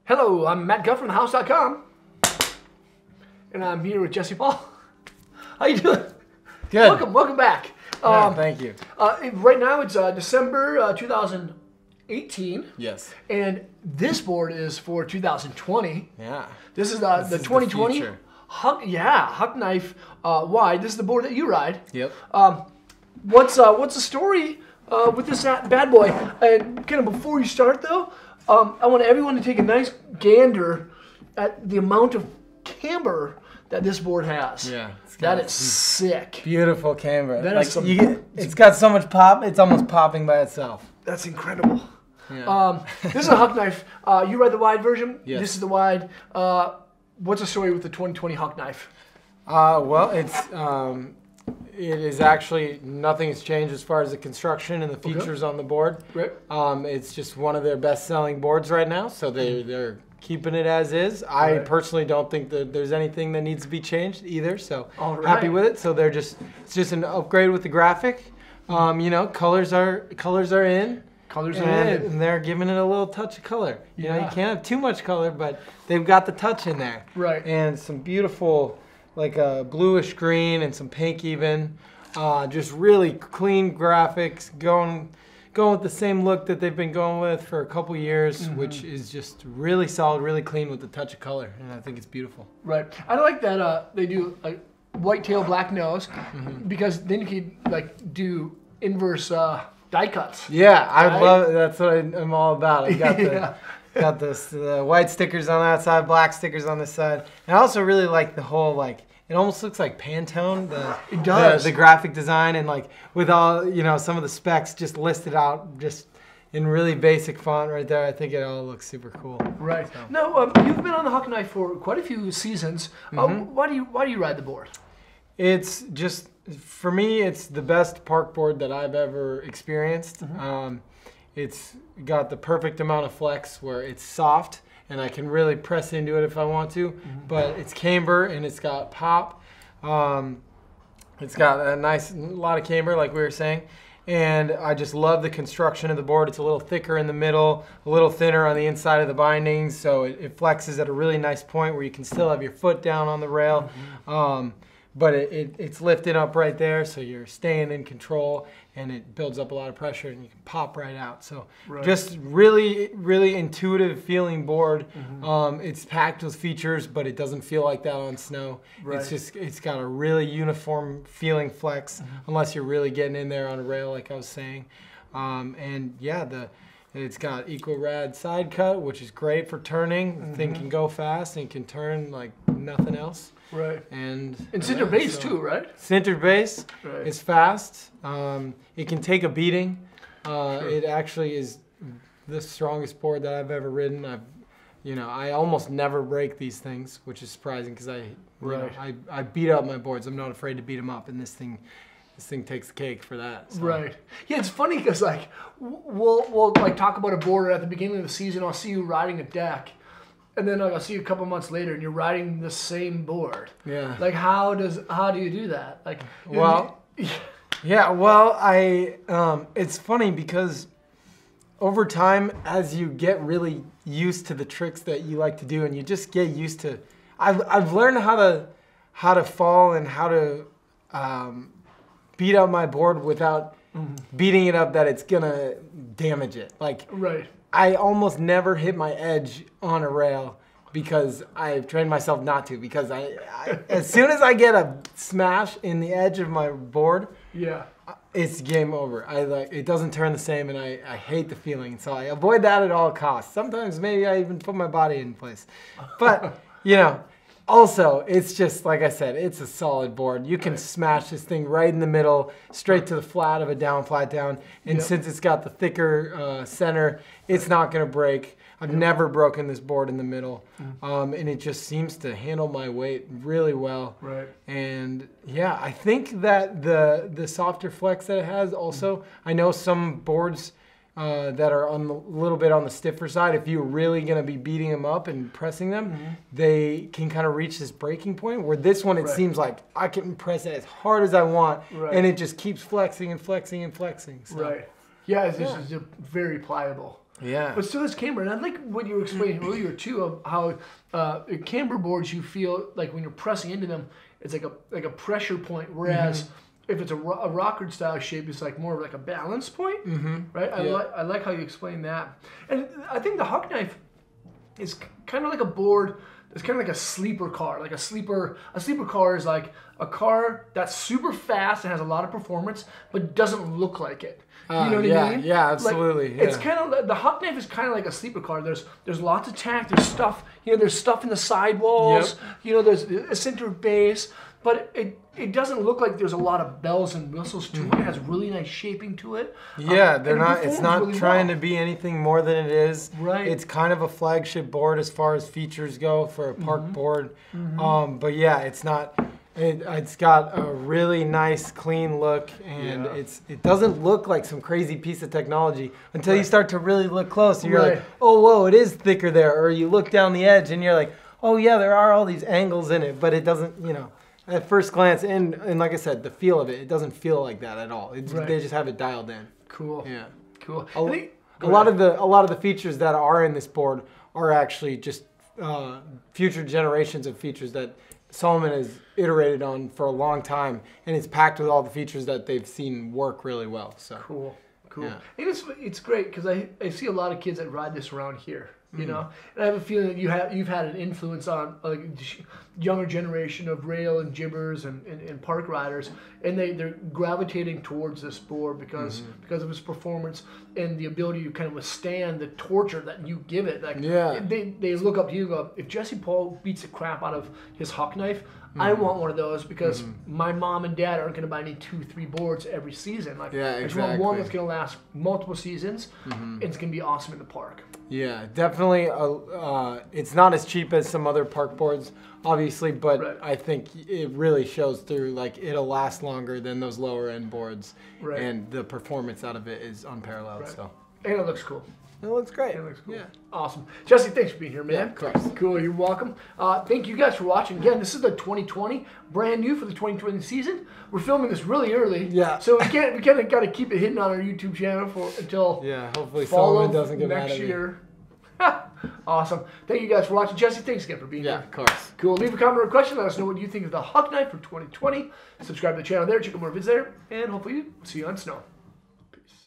Hello, I'm Matt Guff from thehouse.com, and I'm here with Jesse Paul. How you doing? Good. Welcome back. Thank you. Right now it's December 2018. Yes. And this board is for 2020. Yeah. This is the 2020 the Huck Knife wide. This is the board that you ride. Yep. What's the story with this bad boy? And kind of before you start though, I want everyone to take a nice gander at the amount of camber that this board has. Yeah. That is sick. Beautiful camber. That like is it's got so much pop, it's almost popping by itself. That's incredible. Yeah. This is a Huck Knife. You ride the wide version. Yes. This is the wide. What's the story with the 2020 Huck Knife? Well, it is actually nothing has changed as far as the construction and the features on the board. Right. It's just one of their best-selling boards right now, so they're keeping it as is. I personally don't think that there's anything that needs to be changed either, so happy with it. So it's just an upgrade with the graphic. Colors are in. And they're giving it a little touch of color. You know, you can't have too much color, but they've got the touch in there. Right. And some beautiful, like a bluish green and some pink even. Just really clean graphics, going with the same look that they've been going with for a couple years, which is just really solid, really clean with the touch of color, and I think it's beautiful. Right. I like that they do a white tail, black nose, because then you could do inverse die cuts. Yeah, I right? love it. That's what I'm all about. I got got the white stickers on that side, black stickers on this side, and I also really like the whole it almost looks like Pantone. It does. The graphic design and with all some of the specs just listed out just in really basic font right there. I think it all looks super cool. Right. So. Now you've been on the Huck Knife for quite a few seasons. Why do you ride the board? It's just, for me, it's the best park board that I've ever experienced. It's got the perfect amount of flex where it's soft and I can really press into it if I want to, but it's camber and it's got pop. It's got a lot of camber like we were saying, and I just love the construction of the board. It's a little thicker in the middle, a little thinner on the inside of the bindings, so it flexes at a really nice point where you can still have your foot down on the rail. But it's lifted up right there, so you're staying in control, and it builds up a lot of pressure, and you can pop right out. So just really, really intuitive feeling board. It's packed with features, but it doesn't feel like that on snow. It's got a really uniform feeling flex, unless you're really getting in there on a rail, like I was saying. And yeah, it's got equal rad side cut, which is great for turning. The thing can go fast and can turn like nothing else. Right. And center base too, right? Center base is fast. It can take a beating. It actually is the strongest board that I've ever ridden. I almost never break these things, which is surprising because I beat up my boards. I'm not afraid to beat them up, and this thing takes the cake for that. So. Right. Yeah, it's funny because we'll talk about a board at the beginning of the season. I'll see you riding a deck, and then I'll see you a couple months later, and you're riding the same board. Yeah. How do you do that? It's funny because over time, as you get really used to the tricks that you like to do, and you just get used to, I've learned how to fall and how to beat up my board without beating it up that it's gonna damage it. I almost never hit my edge on a rail because I've trained myself not to. Because as soon as I get a smash in the edge of my board, it's game over. It doesn't turn the same, and I hate the feeling. So I avoid that at all costs. Sometimes maybe I even put my body in place, but also, it's just, like I said, it's a solid board. You can smash this thing right in the middle, straight to the flat of a down, flat down. And since it's got the thicker center, it's not going to break. I've never broken this board in the middle. And it just seems to handle my weight really well. Right. And yeah, I think that the softer flex that it has also, I know some boards that are a little bit on the stiffer side, if you're really going to be beating them up and pressing them, they can kind of reach this breaking point, where this one, it seems like I can press it as hard as I want, and it just keeps flexing and flexing and flexing. So. Right. Yeah, it's just very pliable. Yeah. But still has camber. And I like what you were explaining earlier too, of how camber boards, you feel like when you're pressing into them, it's like a pressure point. Whereas if it's a rockard style shape, it's like more of like a balance point, right? I like how you explain that. And I think the Huck Knife is kind of like a board. It's kind of like a sleeper car. Like a sleeper car is like a car that's super fast and has a lot of performance, but doesn't look like it. You know what I mean? Yeah, absolutely. Like, it's kind of, the Huck Knife is kind of like a sleeper car. There's lots of tack. There's stuff. There's stuff in the sidewalls. There's a center base, but it doesn't look like there's a lot of bells and whistles to it. It has really nice shaping to it. Yeah, it's not really trying to be anything more than it is. Right. It's kind of a flagship board as far as features go for a park board. But yeah, it's not. It's got a really nice, clean look, and it doesn't look like some crazy piece of technology until you start to really look close. And you're like, oh, whoa, it is thicker there. Or you look down the edge, and you're like, oh, yeah, there are all these angles in it, but it doesn't, at first glance, and like I said, the feel of it doesn't feel like that at all. They just have it dialed in. Cool. Yeah. Cool. A lot of the features that are in this board are actually just future generations of features that Salomon has iterated on for a long time, and it's packed with all the features that they've seen work really well. So cool. Yeah. And it's great because I see a lot of kids that ride this around here. And I have a feeling that you've had an influence on like younger generation of rail and jibbers and park riders, and they're gravitating towards this board because of its performance and the ability to kind of withstand the torture that you give it. Like they look up to you and go, if Jesse Paul beats the crap out of his Huck Knife, I want one of those because my mom and dad aren't going to buy me 2-3 boards every season. Like I just want one that's going to last multiple seasons and it's going to be awesome in the park. Yeah, definitely. It's not as cheap as some other park boards, obviously, but I think it really shows through. Like it'll last longer than those lower end boards, and the performance out of it is unparalleled. So and it looks cool. It looks great. It looks cool. Yeah. Awesome. Jesse, thanks for being here, man. Yeah, of course. Cool. You're welcome. Thank you guys for watching. Again, this is the 2020, brand new for the 2020 season. We're filming this really early. Yeah. So we kind of got to keep it hidden on our YouTube channel until hopefully fall Salomon of doesn't get next mad at me. year. Awesome. Thank you guys for watching. Jesse, thanks again for being here. Yeah, of course. Cool. Leave a comment or a question. Let us know what you think of the Huck Knife for 2020. Subscribe to the channel there. Check out more vids there. And hopefully see you on snow. Peace.